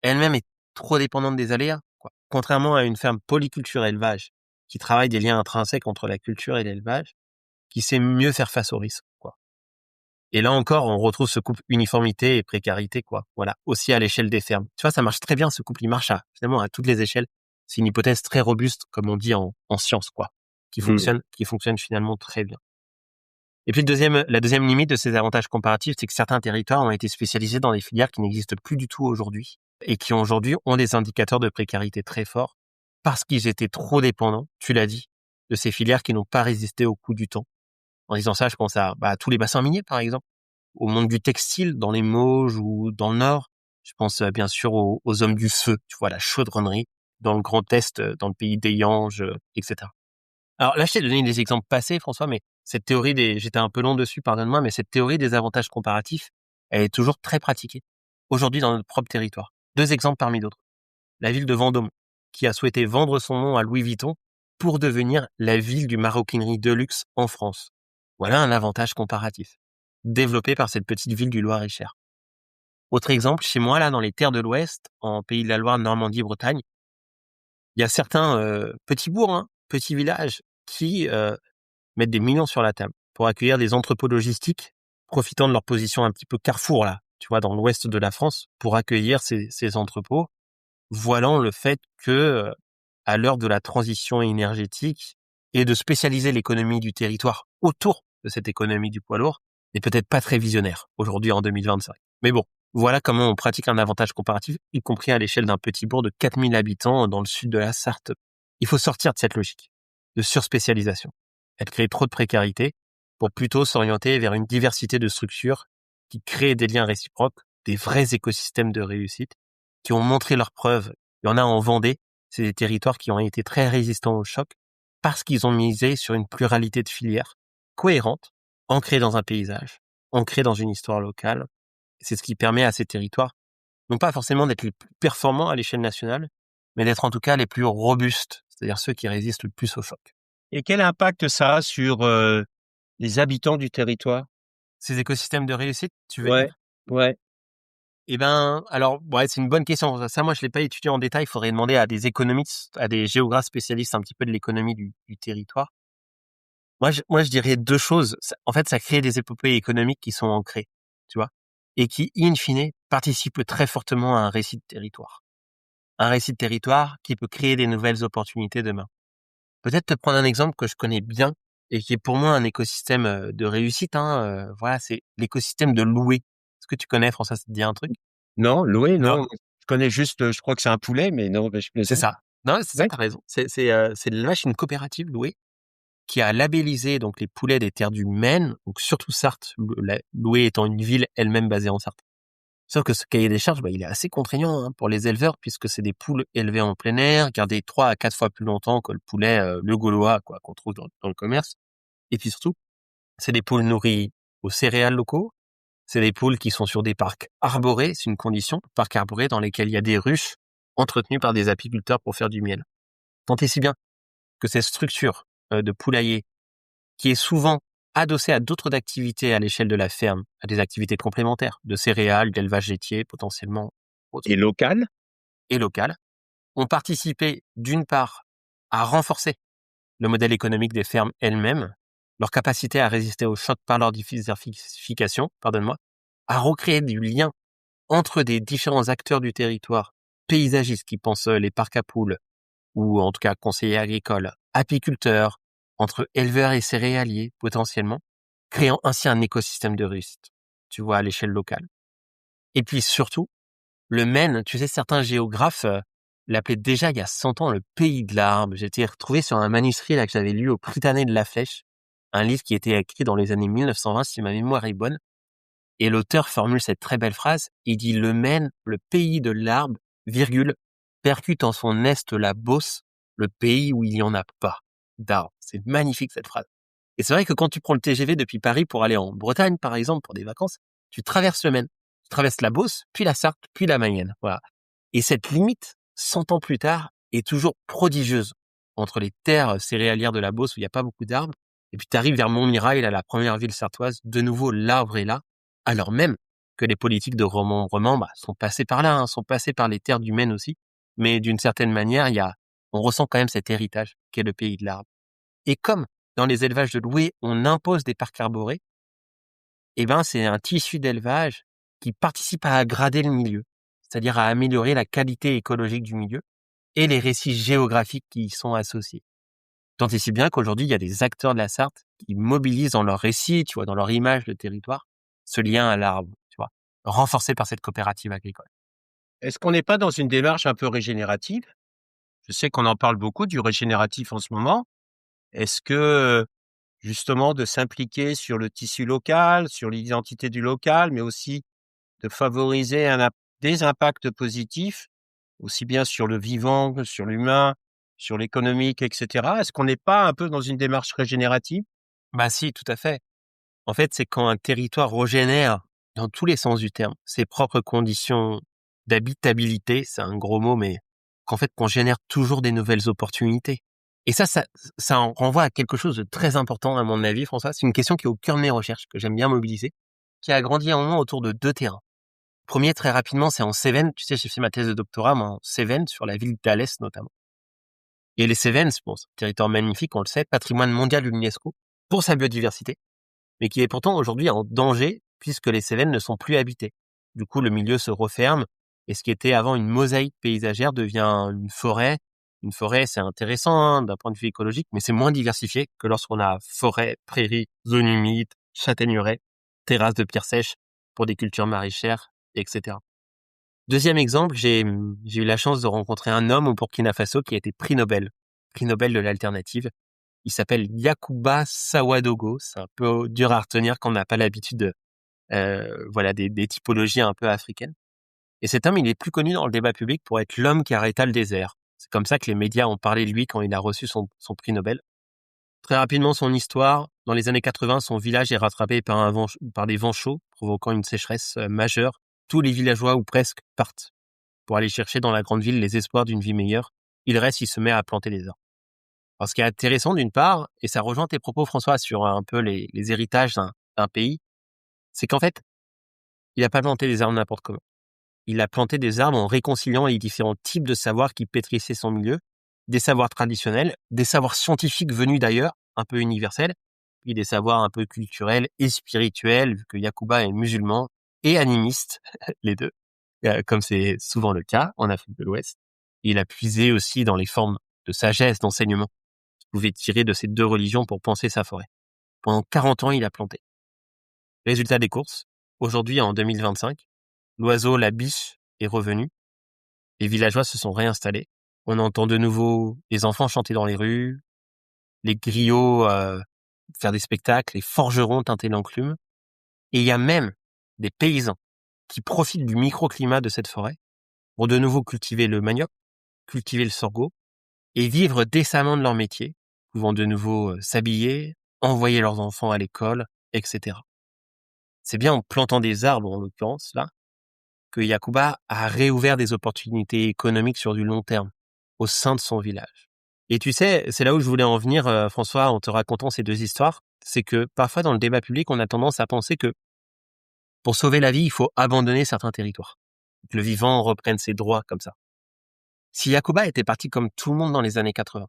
elle-même est trop dépendante des aléas, quoi. Contrairement à une ferme polyculture élevage qui travaille des liens intrinsèques entre la culture et l'élevage, qui sait mieux faire face aux risques, quoi. Et là encore, on retrouve ce couple uniformité et précarité, quoi. Voilà, aussi à l'échelle des fermes. Tu vois, ça marche très bien, ce couple, il marche finalement à toutes les échelles. C'est une hypothèse très robuste, comme on dit en science, quoi, qui fonctionne finalement très bien. Et puis la deuxième limite de ces avantages comparatifs, c'est que certains territoires ont été spécialisés dans des filières qui n'existent plus du tout aujourd'hui et qui aujourd'hui ont des indicateurs de précarité très forts parce qu'ils étaient trop dépendants, tu l'as dit, de ces filières qui n'ont pas résisté au coût du temps. En disant ça, je pense à tous les bassins miniers, par exemple, au monde du textile dans les Mauges ou dans le Nord. Je pense bien sûr aux hommes du feu, tu vois, la chaudronnerie dans le Grand Est, dans le pays d'Eyange, etc. Alors là, je t'ai donné des exemples passés, François, mais cette théorie j'étais un peu long dessus, pardonne-moi, mais cette théorie des avantages comparatifs, elle est toujours très pratiquée aujourd'hui dans notre propre territoire. Deux exemples parmi d'autres. La ville de Vendôme, qui a souhaité vendre son nom à Louis Vuitton pour devenir la ville du maroquinerie de luxe en France. Voilà un avantage comparatif, développé par cette petite ville du Loir-et-Cher. Autre exemple, chez moi, là, dans les terres de l'Ouest, en Pays de la Loire, Normandie, Bretagne, il y a certains petits bourgs, petits villages, qui mettent des millions sur la table pour accueillir des entrepôts logistiques, profitant de leur position un petit peu carrefour, là, tu vois, dans l'ouest de la France, pour accueillir ces entrepôts, voilant le fait que, à l'heure de la transition énergétique et de spécialiser l'économie du territoire autour de cette économie du poids lourd, n'est peut-être pas très visionnaire aujourd'hui en 2025. Mais bon, voilà comment on pratique un avantage comparatif, y compris à l'échelle d'un petit bourg de 4000 habitants dans le sud de la Sarthe. Il faut sortir de cette logique de surspécialisation. Elle crée trop de précarité pour plutôt s'orienter vers une diversité de structures qui créent des liens réciproques, des vrais écosystèmes de réussite, qui ont montré leurs preuves. Il y en a en Vendée, c'est des territoires qui ont été très résistants au choc parce qu'ils ont misé sur une pluralité de filières cohérentes, ancrées dans un paysage, ancrés dans une histoire locale. C'est ce qui permet à ces territoires, non pas forcément d'être les plus performants à l'échelle nationale, mais d'être en tout cas les plus robustes, c'est-à-dire ceux qui résistent le plus au choc. Et quel impact ça a sur les habitants du territoire? Ces écosystèmes de réussite, tu veux Ouais, dire? ouais. Eh ben, alors, ouais, c'est une bonne question. Ça, moi, je l'ai pas étudié en détail. Il faudrait demander à des économistes, à des géographes spécialistes un petit peu de l'économie du territoire. Moi, je dirais deux choses. En fait, ça crée des épopées économiques qui sont ancrées, tu vois, et qui, in fine, participent très fortement à un récit de territoire. Un récit de territoire qui peut créer des nouvelles opportunités demain. Peut-être te prendre un exemple que je connais bien et qui est pour moi un écosystème de réussite. Voilà, c'est l'écosystème de Loué. Est-ce que tu connais, François, ça te dit un truc? Non, louer, Non. non. Je connais juste, je crois que c'est un poulet, mais non, je C'est plaisante. ça. Non, c'est ça, Ouais. t'as raison. C'est de l'élevage, une coopérative Loué qui a labellisé donc les poulets des terres du Maine, donc surtout Sarthe, Loué étant une ville elle-même basée en Sarthe. Sauf que ce cahier des charges, il est assez contraignant pour les éleveurs puisque c'est des poules élevées en plein air, gardées 3 à 4 fois plus longtemps que le poulet le gaulois quoi qu'on trouve dans le commerce. Et puis surtout, c'est des poules nourries aux céréales locaux. C'est des poules qui sont sur des parcs arborés, c'est une condition, parcs arborés dans lesquels il y a des ruches entretenues par des apiculteurs pour faire du miel. Tant et si bien que cette structure de poulailler, qui est souvent adossée à d'autres activités à l'échelle de la ferme, à des activités complémentaires, de céréales, d'élevage laitier potentiellement, autres, Et local? et locales, ont participé d'une part à renforcer le modèle économique des fermes elles-mêmes, leur capacité à résister aux chocs par leur diversification, à recréer du lien entre des différents acteurs du territoire, paysagistes qui pensent les parcs à poules, ou en tout cas conseillers agricoles, apiculteurs, entre éleveurs et céréaliers potentiellement, créant ainsi un écosystème de réussite, tu vois, à l'échelle locale. Et puis surtout, le Maine, tu sais, certains géographes l'appelaient déjà il y a 100 ans le pays de l'arbre. J'étais retrouvé sur un manuscrit là que j'avais lu au Prytanée de la Flèche, un livre qui était écrit dans les années 1920 si ma mémoire est bonne. Et l'auteur formule cette très belle phrase, il dit « Le Maine, le pays de l'arbre, virgule, percute en son est la Beauce, le pays où il n'y en a pas d'arbres. » C'est magnifique cette phrase. Et c'est vrai que quand tu prends le TGV depuis Paris pour aller en Bretagne, par exemple, pour des vacances, tu traverses le Maine. Tu traverses la Beauce, puis la Sarthe, puis la Mayenne. Voilà. Et cette limite, 100 ans plus tard, est toujours prodigieuse entre les terres céréalières de la Beauce où il n'y a pas beaucoup d'arbres, et puis tu arrives vers Montmirail, là, la première ville sartoise, de nouveau l'arbre est là, alors même que les politiques de remembrement sont passés par là, sont passés par les terres du Maine aussi, mais d'une certaine manière, on ressent quand même cet héritage qu'est le pays de l'arbre. Et comme dans les élevages de loués, on impose des parcs arborés, c'est un tissu d'élevage qui participe à aggrader le milieu, c'est-à-dire à améliorer la qualité écologique du milieu et les récits géographiques qui y sont associés. Tant et si bien qu'aujourd'hui, il y a des acteurs de la Sarthe qui mobilisent dans leur récit, tu vois, dans leur image de territoire, ce lien à l'arbre, tu vois, renforcé par cette coopérative agricole. Est-ce qu'on n'est pas dans une démarche un peu régénérative? Je sais qu'on en parle beaucoup du régénératif en ce moment. Est-ce que, justement, de s'impliquer sur le tissu local, sur l'identité du local, mais aussi de favoriser des impacts positifs, aussi bien sur le vivant que sur l'humain, sur l'économique, etc. Est-ce qu'on n'est pas un peu dans une démarche régénérative? Bah si, tout à fait. En fait, c'est quand un territoire régénère, dans tous les sens du terme, ses propres conditions d'habitabilité, c'est un gros mot, mais qu'on génère toujours des nouvelles opportunités. Et ça en renvoie à quelque chose de très important à mon avis, François. C'est une question qui est au cœur de mes recherches, que j'aime bien mobiliser, qui a grandi à un moment autour de deux terrains. Premier, très rapidement, c'est en Cévennes. Tu sais, j'ai fait ma thèse de doctorat en Cévennes, sur la ville d'Alès notamment. Et les Cévennes, c'est un territoire magnifique, on le sait, patrimoine mondial de l'UNESCO, pour sa biodiversité, mais qui est pourtant aujourd'hui en danger puisque les Cévennes ne sont plus habitées. Du coup, le milieu se referme et ce qui était avant une mosaïque paysagère devient une forêt. Une forêt, c'est intéressant d'un point de vue écologique, mais c'est moins diversifié que lorsqu'on a forêt, prairies, zones humides, châtaigneraies, terrasses de pierres sèches pour des cultures maraîchères, etc. Deuxième exemple, j'ai eu la chance de rencontrer un homme au Burkina Faso qui a été prix Nobel de l'alternative. Il s'appelle Yacouba Sawadogo. C'est un peu dur à retenir quand on n'a pas l'habitude, des typologies un peu africaines. Et cet homme, il est plus connu dans le débat public pour être l'homme qui arrêta le désert. C'est comme ça que les médias ont parlé de lui quand il a reçu son prix Nobel. Très rapidement, son histoire, Dans les années 80, son village est rattrapé par des vents chauds, provoquant une sécheresse majeure. Tous les villageois, ou presque, partent pour aller chercher dans la grande ville les espoirs d'une vie meilleure. Il reste, il se met à planter des arbres. Alors, ce qui est intéressant d'une part, et ça rejoint tes propos, François, sur un peu les héritages d'un pays, c'est qu'en fait, il n'a pas planté des arbres n'importe comment. Il a planté des arbres en réconciliant les différents types de savoirs qui pétrissaient son milieu, des savoirs traditionnels, des savoirs scientifiques venus d'ailleurs, un peu universels, puis des savoirs un peu culturels et spirituels, vu que Yacouba est musulman et animiste, les deux, comme c'est souvent le cas en Afrique de l'Ouest. Il a puisé aussi dans les formes de sagesse, d'enseignement qu'il pouvait tirer de ces deux religions pour penser sa forêt. Pendant 40 ans, il a planté. Résultat des courses, aujourd'hui en 2025, l'oiseau, la biche, est revenu. Les villageois se sont réinstallés. On entend de nouveau les enfants chanter dans les rues, les griots faire des spectacles, les forgerons teinter l'enclume. Et il y a même des paysans qui profitent du microclimat de cette forêt pour de nouveau cultiver le manioc, cultiver le sorgho et vivre décemment de leur métier, pouvant de nouveau s'habiller, envoyer leurs enfants à l'école, etc. C'est bien en plantant des arbres, en l'occurrence, là, que Yacouba a réouvert des opportunités économiques sur du long terme au sein de son village. Et tu sais, c'est là où je voulais en venir, François, en te racontant ces deux histoires, c'est que parfois dans le débat public, on a tendance à penser que pour sauver la vie, il faut abandonner certains territoires, que le vivant reprenne ses droits comme ça. Si Yacouba était parti comme tout le monde dans les années 80,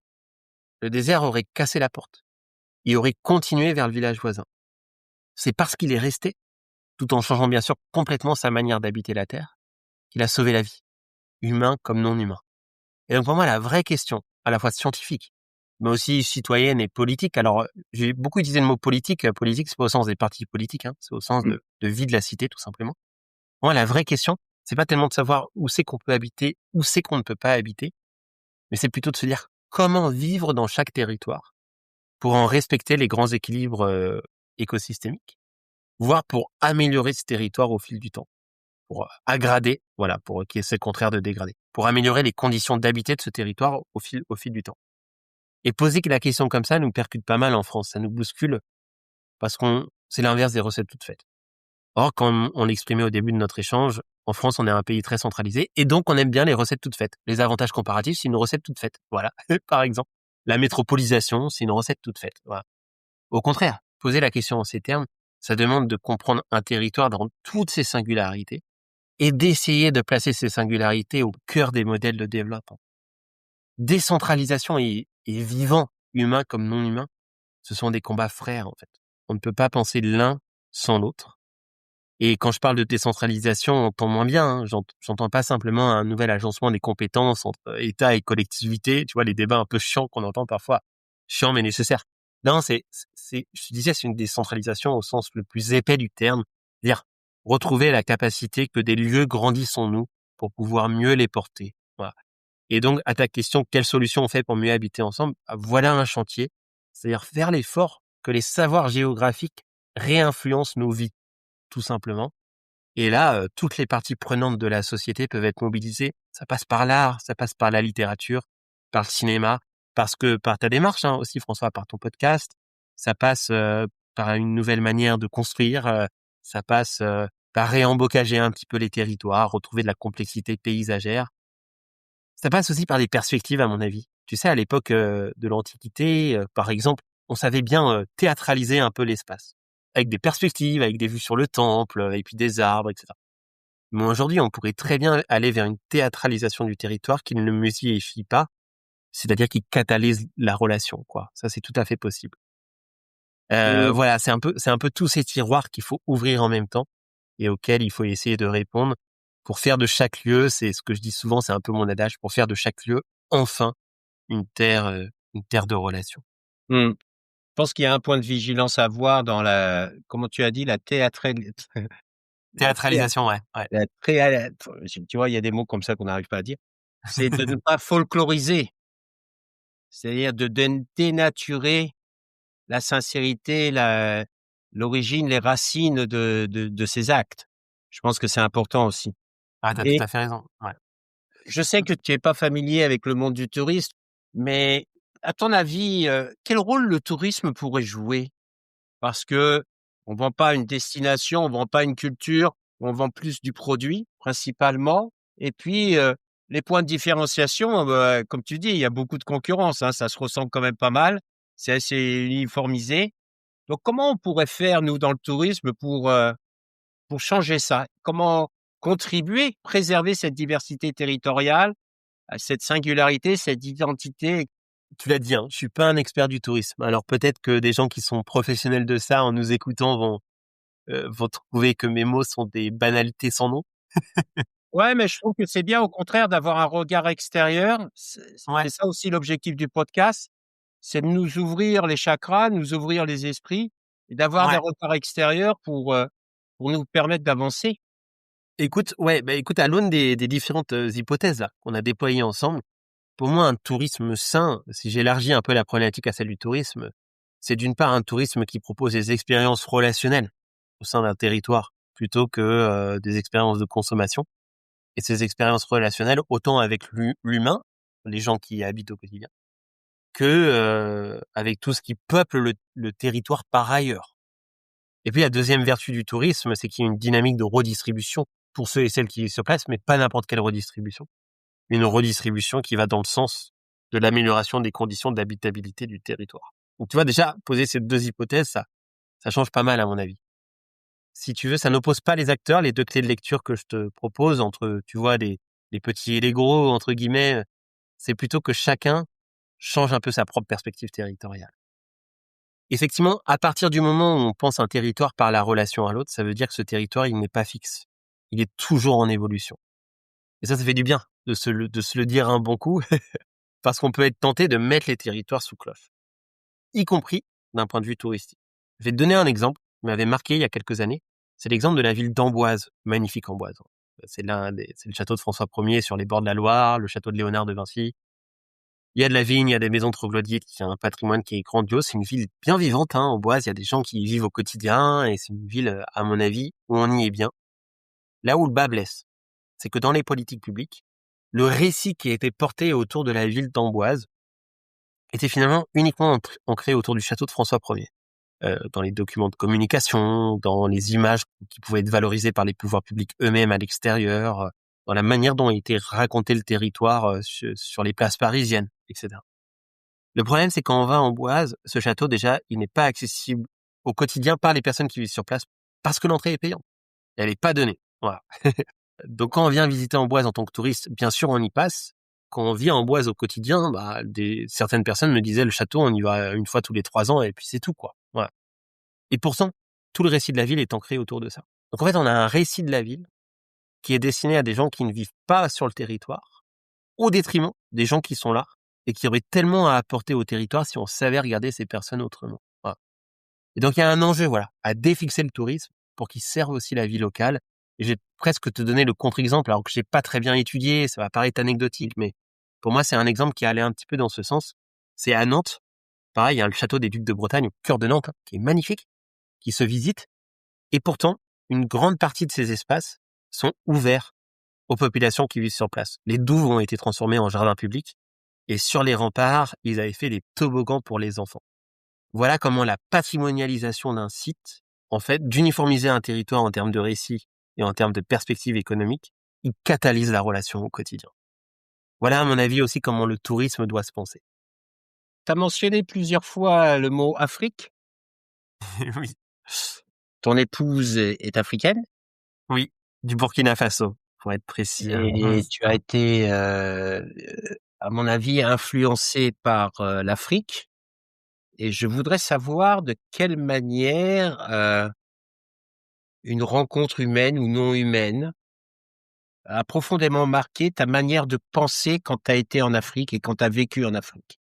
le désert aurait cassé la porte. Il aurait continué vers le village voisin. C'est parce qu'il est resté, tout en changeant bien sûr complètement sa manière d'habiter la terre, qu'il a sauvé la vie, humain comme non humain. Et donc pour moi, la vraie question, à la fois scientifique, mais aussi citoyenne et politique. Alors, j'ai beaucoup utilisé le mot politique. Politique, c'est pas au sens des partis politiques, hein, c'est au sens de vie de la cité, tout simplement. Pour moi, la vraie question, c'est pas tellement de savoir où c'est qu'on peut habiter, où c'est qu'on ne peut pas habiter, mais c'est plutôt de se dire comment vivre dans chaque territoire pour en respecter les grands équilibres écosystémiques, voire pour améliorer ce territoire au fil du temps, pour aggrader, voilà, pour qui c'est le contraire de dégrader, pour améliorer les conditions d'habiter de ce territoire au fil du temps. Et poser la question comme ça nous percute pas mal en France, ça nous bouscule parce c'est l'inverse des recettes toutes faites. Or, comme on l'exprimait au début de notre échange, en France, on est un pays très centralisé et donc on aime bien les recettes toutes faites. Les avantages comparatifs, c'est une recette toute faite. Voilà, par exemple. La métropolisation, c'est une recette toute faite. Voilà. Au contraire, poser la question en ces termes, ça demande de comprendre un territoire dans toutes ses singularités et d'essayer de placer ces singularités au cœur des modèles de développement. Décentralisation et vivant, humain comme non humain, ce sont des combats frères en fait. On ne peut pas penser l'un sans l'autre. Et quand je parle de décentralisation, on entend moins bien. Hein. J'entends pas simplement un nouvel agencement des compétences entre État et collectivité. Tu vois, les débats un peu chiants qu'on entend parfois. Chiants mais nécessaires. Non, je te disais, c'est une décentralisation au sens le plus épais du terme. C'est-à-dire retrouver la capacité que des lieux grandissent en nous pour pouvoir mieux les porter. Voilà. Et donc, à ta question, quelle solution on fait pour mieux habiter ensemble? Voilà un chantier. C'est-à-dire faire l'effort que les savoirs géographiques réinfluencent nos vies, tout simplement. Et là, toutes les parties prenantes de la société peuvent être mobilisées. Ça passe par l'art, ça passe par la littérature, par le cinéma, par ta démarche hein, aussi, François, par ton podcast. Ça passe par une nouvelle manière de construire. Ça passe par réembocager un petit peu les territoires, retrouver de la complexité paysagère. Ça passe aussi par des perspectives, à mon avis. Tu sais, à l'époque de l'Antiquité, par exemple, on savait bien théâtraliser un peu l'espace, avec des perspectives, avec des vues sur le temple, et puis des arbres, etc. Mais aujourd'hui, on pourrait très bien aller vers une théâtralisation du territoire qui ne le muséifie pas, c'est-à-dire qui catalyse la relation, quoi. Ça, c'est tout à fait possible. Voilà, c'est un peu tous ces tiroirs qu'il faut ouvrir en même temps et auxquels il faut essayer de répondre pour faire de chaque lieu, c'est ce que je dis souvent, c'est un peu mon adage, pour faire de chaque lieu, enfin, une terre de relation. Je pense qu'il y a un point de vigilance à avoir dans comment tu as dit, Théâtralisation, ouais. tu vois, il y a des mots comme ça qu'on n'arrive pas à dire. C'est de ne pas folkloriser. C'est-à-dire de dénaturer la sincérité, l'origine, les racines de ces actes. Je pense que c'est important aussi. Ah, t'as Et tout à fait raison. Ouais. je sais que tu es pas familier avec le monde du tourisme, mais à ton avis, quel rôle le tourisme pourrait jouer parce que on vend pas une destination, on vend pas une culture, on vend plus du produit principalement. Et puis, les points de différenciation, comme tu dis, il y a beaucoup de concurrence, hein, ça se ressemble quand même pas mal. C'est assez uniformisé. Donc comment on pourrait faire, nous, dans le tourisme pour changer ça? Comment contribuer, préserver cette diversité territoriale, cette singularité, cette identité? Tu l'as dit, hein, je suis pas un expert du tourisme. Alors peut-être que des gens qui sont professionnels de ça, en nous écoutant, vont trouver que mes mots sont des banalités sans nom. Ouais, mais je trouve que c'est bien, au contraire, d'avoir un regard extérieur. C'est Ouais. ça aussi l'objectif du podcast, c'est de nous ouvrir les chakras, nous ouvrir les esprits et d'avoir des Ouais. regards extérieurs pour nous permettre d'avancer. Écoute, ouais, bah écoute, à l'aune des différentes hypothèses là qu'on a déployées ensemble, pour moi, un tourisme sain, si j'élargis un peu la problématique à celle du tourisme, c'est d'une part un tourisme qui propose des expériences relationnelles au sein d'un territoire plutôt que des expériences de consommation. Et ces expériences relationnelles, autant avec l'humain, les gens qui y habitent au quotidien, que avec tout ce qui peuple le territoire par ailleurs. Et puis la deuxième vertu du tourisme, c'est qu'il y a une dynamique de redistribution pour ceux et celles qui vivent sur place, mais pas n'importe quelle redistribution. Une redistribution qui va dans le sens de l'amélioration des conditions d'habitabilité du territoire. Donc tu vois, déjà, poser ces deux hypothèses, ça change pas mal à mon avis. Si tu veux, ça n'oppose pas les acteurs, les deux clés de lecture que je te propose entre, tu vois, les petits et les gros, entre guillemets. C'est plutôt que chacun change un peu sa propre perspective territoriale. Effectivement, à partir du moment où on pense un territoire par la relation à l'autre, ça veut dire que ce territoire, il n'est pas fixe. Il est toujours en évolution. Et ça fait du bien de se le dire un bon coup, parce qu'on peut être tenté de mettre les territoires sous cloche, y compris d'un point de vue touristique. Je vais te donner un exemple qui m'avait marqué il y a quelques années. C'est l'exemple de la ville d'Amboise, magnifique Amboise. C'est le château de François Ier sur les bords de la Loire, le château de Léonard de Vinci. Il y a de la vigne, il y a des maisons troglodytes, il y a un patrimoine qui est grandiose. C'est une ville bien vivante, hein, Amboise. Il y a des gens qui y vivent au quotidien et c'est une ville, à mon avis, où on y est bien. Là où le bas blesse, c'est que dans les politiques publiques, le récit qui a été porté autour de la ville d'Amboise était finalement uniquement ancré autour du château de François Ier. Dans les documents de communication, dans les images qui pouvaient être valorisées par les pouvoirs publics eux-mêmes à l'extérieur, dans la manière dont a été raconté le territoire sur les places parisiennes, etc. Le problème, c'est quand on va en Amboise, ce château, déjà, il n'est pas accessible au quotidien par les personnes qui vivent sur place parce que l'entrée est payante. Elle n'est pas donnée. Voilà. Donc, quand on vient visiter Amboise en tant que touriste, bien sûr, on y passe. Quand on vit à Amboise au quotidien, certaines personnes me disaient le château, on y va une fois tous les 3 ans et puis c'est tout, quoi. Voilà. Et pourtant, tout le récit de la ville est ancré autour de ça. Donc, en fait, on a un récit de la ville qui est destiné à des gens qui ne vivent pas sur le territoire, au détriment des gens qui sont là et qui auraient tellement à apporter au territoire si on savait regarder ces personnes autrement. Voilà. Et donc, il y a un enjeu, voilà, à défixer le tourisme pour qu'il serve aussi la vie locale. Et j'ai presque te donné le contre-exemple, alors que j'ai pas très bien étudié, ça va paraître anecdotique, mais pour moi, c'est un exemple qui allait un petit peu dans ce sens. C'est à Nantes. Pareil, il y a le château des Ducs de Bretagne au cœur de Nantes, hein, qui est magnifique, qui se visite. Et pourtant, une grande partie de ces espaces sont ouverts aux populations qui vivent sur place. Les douves ont été transformées en jardins publics. Et sur les remparts, ils avaient fait des toboggans pour les enfants. Voilà comment la patrimonialisation d'un site, en fait, d'uniformiser un territoire en termes de récit et en termes de perspective économique, il catalyse la relation au quotidien. Voilà, à mon avis, aussi comment le tourisme doit se penser. Tu as mentionné plusieurs fois le mot Afrique. Oui. Ton épouse est africaine Oui, du Burkina Faso, pour être précis. et tu as été, à mon avis, influencé par, l'Afrique, et je voudrais savoir de quelle manière, une rencontre humaine ou non humaine a profondément marqué ta manière de penser quand tu as été en Afrique et quand tu as vécu en Afrique?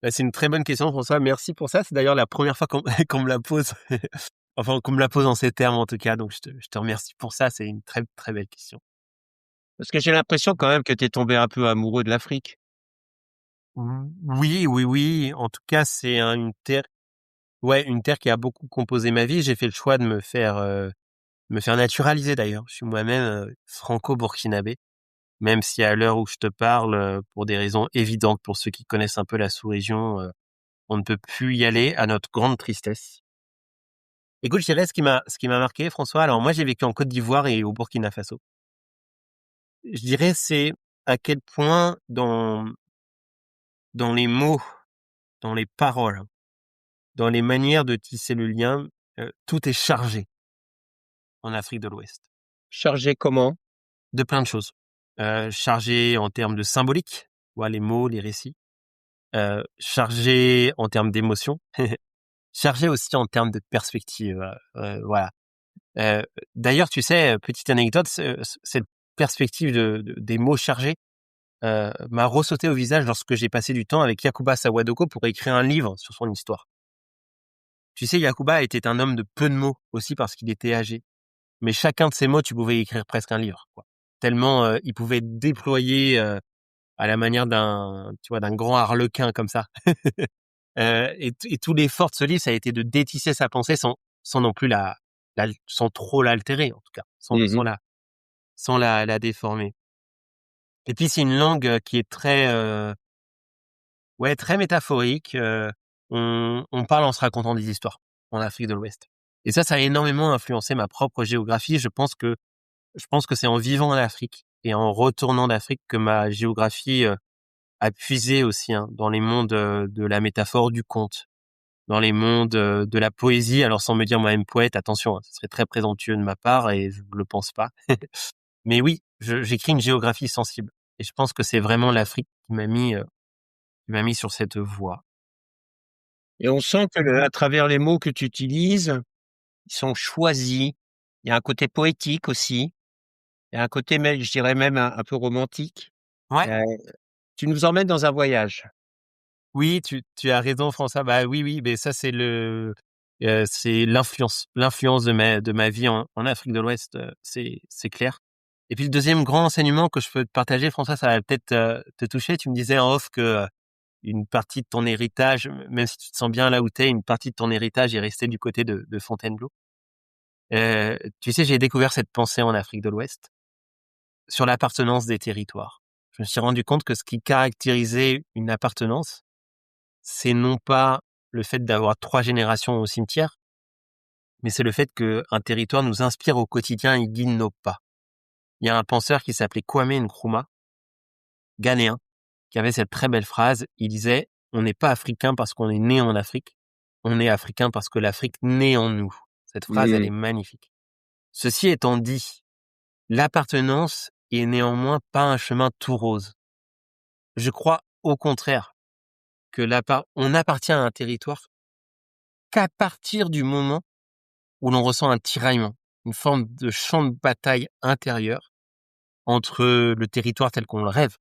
Bah, c'est une très bonne question, François. Merci pour ça. C'est d'ailleurs la première fois qu'on qu'on me la pose. Enfin, qu'on me la pose en ces termes, en tout cas. Donc, je te remercie pour ça. C'est une très, très belle question. Parce que j'ai l'impression quand même que tu es tombé un peu amoureux de l'Afrique. Oui, oui, oui. En tout cas, c'est une terre qui a beaucoup composé ma vie. J'ai fait le choix de me faire naturaliser d'ailleurs. Je suis moi-même franco-burkinabé. Même si à l'heure où je te parle, pour des raisons évidentes, pour ceux qui connaissent un peu la sous-région, On ne peut plus y aller à notre grande tristesse. Écoute, je dirais ce qui m'a marqué, François. Alors moi, j'ai vécu en Côte d'Ivoire et au Burkina Faso. Je dirais c'est à quel point dans les mots, dans les paroles, dans les manières de tisser le lien, tout est chargé en Afrique de l'Ouest. Chargé comment? De plein de choses. Chargé en termes de symbolique, voilà, les mots, les récits. Chargé en termes d'émotion. Chargé aussi en termes de perspective. Voilà. D'ailleurs, tu sais, petite anecdote, cette perspective des mots chargés m'a ressauté au visage lorsque j'ai passé du temps avec Yacouba Sawadoko pour écrire un livre sur son histoire. Tu sais, Yacouba était un homme de peu de mots aussi parce qu'il était âgé. Mais chacun de ces mots, tu pouvais écrire presque un livre, quoi. Tellement il pouvait déployer à la manière d'un grand harlequin comme ça. Et tout l'effort de ce livre, ça a été de détisser sa pensée sans non plus sans trop l'altérer, en tout cas, Mmh. sans la déformer. Et puis c'est une langue qui est très métaphorique. On parle en se racontant des histoires en Afrique de l'Ouest. Et ça a énormément influencé ma propre géographie. Je pense que c'est en vivant en Afrique et en retournant d'Afrique que ma géographie a puisé aussi, hein, dans les mondes de la métaphore, du conte, dans les mondes de la poésie. Alors sans me dire moi-même poète, attention, hein, ce serait très présomptueux de ma part et je ne le pense pas. Mais oui, j'écris une géographie sensible et je pense que c'est vraiment l'Afrique qui m'a mis sur cette voie. Et on sent que à travers les mots que tu utilises, ils sont choisis. Il y a un côté poétique aussi. Il y a un côté même, je dirais même un peu romantique. Ouais. Heu, Tu nous emmènes dans un voyage. Oui, tu as raison, François. Bah oui, oui, mais ça c'est l'influence de ma vie en Afrique de l'Ouest, c'est clair. Et puis le deuxième grand enseignement que je peux te partager, François, ça va peut-être te toucher. Tu me disais en off que une partie de ton héritage, même si tu te sens bien là où t'es, une partie de ton héritage est restée du côté de Fontainebleau. Tu sais, j'ai découvert cette pensée en Afrique de l'Ouest sur l'appartenance des territoires. Je me suis rendu compte que ce qui caractérisait une appartenance, c'est non pas le fait d'avoir 3 générations au cimetière, mais c'est le fait qu'un territoire nous inspire au quotidien et guide nos pas. Il y a un penseur qui s'appelait Kwame Nkrumah, ghanéen, qui avait cette très belle phrase. Il disait: «On n'est pas africain parce qu'on est né en Afrique, on est africain parce que l'Afrique naît en nous». Cette phrase, elle Mmh. est magnifique. Ceci étant dit, l'appartenance est néanmoins pas un chemin tout rose. Je crois au contraire que on appartient à un territoire qu'à partir du moment où l'on ressent un tiraillement, une forme de champ de bataille intérieur entre le territoire tel qu'on le rêve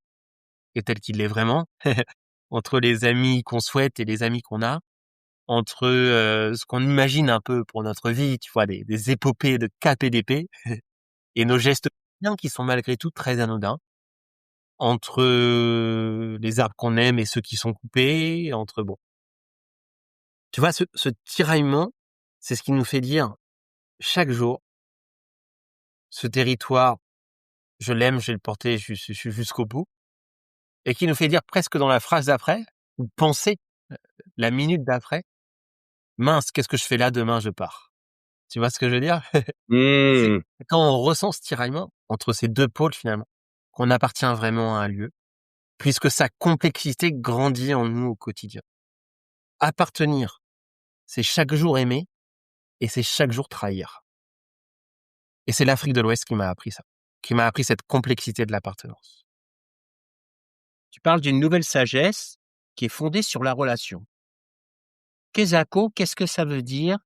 et tel qu'il est vraiment, entre les amis qu'on souhaite et les amis qu'on a, entre ce qu'on imagine un peu pour notre vie, tu vois, des épopées de cap et d'épée, et nos gestes quotidiens qui sont malgré tout très anodins, entre les arbres qu'on aime et ceux qui sont coupés, entre bon. Tu vois, ce tiraillement, c'est ce qui nous fait dire chaque jour, ce territoire, je l'aime, je vais le porter jusqu'au bout, et qui nous fait dire presque dans la phrase d'après, ou penser la minute d'après, mince, qu'est-ce que je fais là, demain je pars. Tu vois ce que je veux dire? C'est Mmh. quand on ressent ce tiraillement entre ces deux pôles finalement, qu'on appartient vraiment à un lieu, puisque sa complexité grandit en nous au quotidien. Appartenir, c'est chaque jour aimer, et c'est chaque jour trahir. Et c'est l'Afrique de l'Ouest qui m'a appris ça, qui m'a appris cette complexité de l'appartenance. Tu parles d'une nouvelle sagesse qui est fondée sur la relation. Kezako, qu'est-ce que ça veut dire?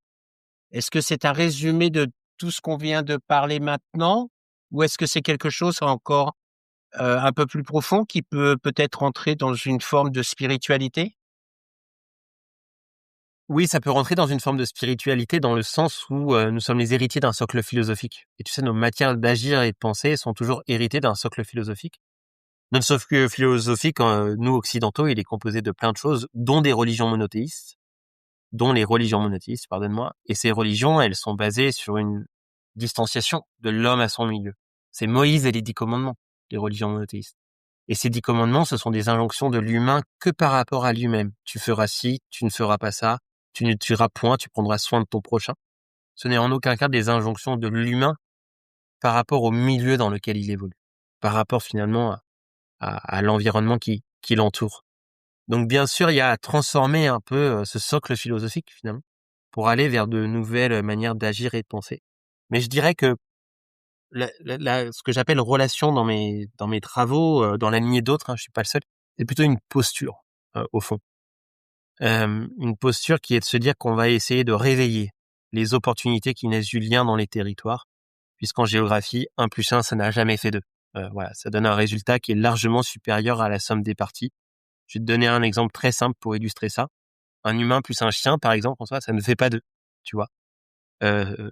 Est-ce que c'est un résumé de tout ce qu'on vient de parler maintenant? Ou est-ce que c'est quelque chose encore, un peu plus profond qui peut peut-être entrer dans une forme de spiritualité? Oui, ça peut rentrer dans une forme de spiritualité dans le sens où nous sommes les héritiers d'un socle philosophique. Et tu sais, nos matières d'agir et de penser sont toujours héritées d'un socle philosophique. Notre socle philosophique, nous occidentaux, il est composé de plein de choses, dont les religions monothéistes, pardonne-moi. Et ces religions, elles sont basées sur une distanciation de l'homme à son milieu. C'est Moïse et les 10 commandements, les religions monothéistes. Et ces 10 commandements, ce sont des injonctions de l'humain que par rapport à lui-même. Tu feras ci, tu ne feras pas ça, tu ne tueras point, tu prendras soin de ton prochain. Ce n'est en aucun cas des injonctions de l'humain par rapport au milieu dans lequel il évolue, par rapport finalement à l'environnement qui l'entoure. Donc bien sûr, il y a à transformer un peu ce socle philosophique finalement pour aller vers de nouvelles manières d'agir et de penser. Mais je dirais que ce que j'appelle relation dans mes travaux, dans la lignée d'autres, je suis pas le seul, c'est plutôt une posture au fond. Une posture qui est de se dire qu'on va essayer de réveiller les opportunités qui naissent du lien dans les territoires, puisqu'en géographie, 1 + 1, ça n'a jamais fait 2. Voilà, ça donne un résultat qui est largement supérieur à la somme des parties. Je vais te donner un exemple très simple pour illustrer ça. Un humain plus un chien, par exemple, en soi, ça ne fait pas 2, tu vois.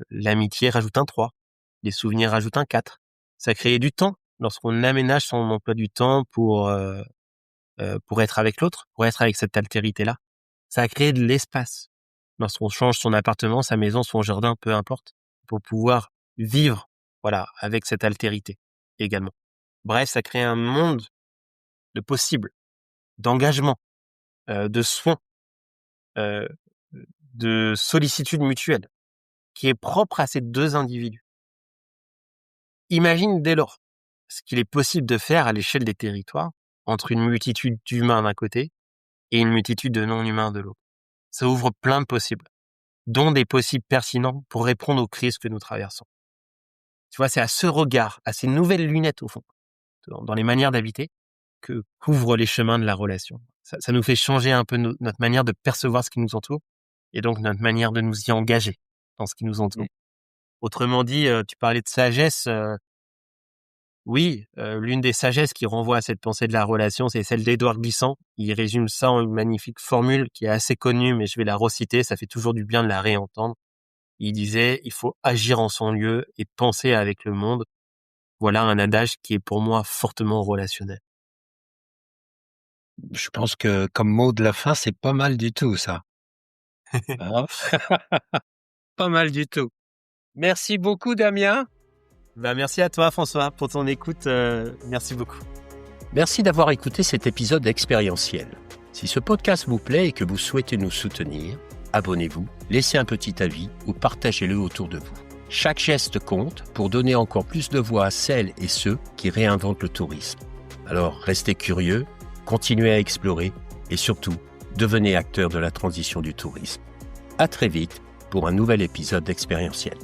L'amitié rajoute un 3, les souvenirs rajoutent un 4. Ça crée du temps lorsqu'on aménage son emploi du temps pour être avec l'autre, pour être avec cette altérité-là. Ça a créé de l'espace lorsqu'on change son appartement, sa maison, son jardin, peu importe, pour pouvoir vivre, voilà, avec cette altérité également. Bref, ça crée un monde de possibles, d'engagement, de soins, euh, de sollicitude mutuelle, qui est propre à ces 2 individus. Imagine dès lors ce qu'il est possible de faire à l'échelle des territoires entre une multitude d'humains d'un côté et une multitude de non-humains de l'autre. Ça ouvre plein de possibles, dont des possibles pertinents pour répondre aux crises que nous traversons. Tu vois, c'est à ce regard, à ces nouvelles lunettes au fond, dans les manières d'habiter, que couvrent les chemins de la relation. Ça nous fait changer un peu notre manière de percevoir ce qui nous entoure et donc notre manière de nous y engager dans ce qui nous entoure. Autrement dit, tu parlais de sagesse. Oui, l'une des sagesses qui renvoie à cette pensée de la relation, c'est celle d'Édouard Glissant. Il résume ça en une magnifique formule qui est assez connue, mais je vais la reciter, ça fait toujours du bien de la réentendre. Il disait: « Il faut agir en son lieu et penser avec le monde ». Voilà un adage qui est pour moi fortement relationnel. Je pense que comme mot de la fin, c'est pas mal du tout, ça. Hein? Pas mal du tout. Merci beaucoup, Damien. Merci à toi, François, pour ton écoute. Merci beaucoup. Merci d'avoir écouté cet épisode expérientiel. Si ce podcast vous plaît et que vous souhaitez nous soutenir, abonnez-vous, laissez un petit avis ou partagez-le autour de vous. Chaque geste compte pour donner encore plus de voix à celles et ceux qui réinventent le tourisme. Alors restez curieux, continuez à explorer et surtout, devenez acteurs de la transition du tourisme. À très vite pour un nouvel épisode d'Expérientiel.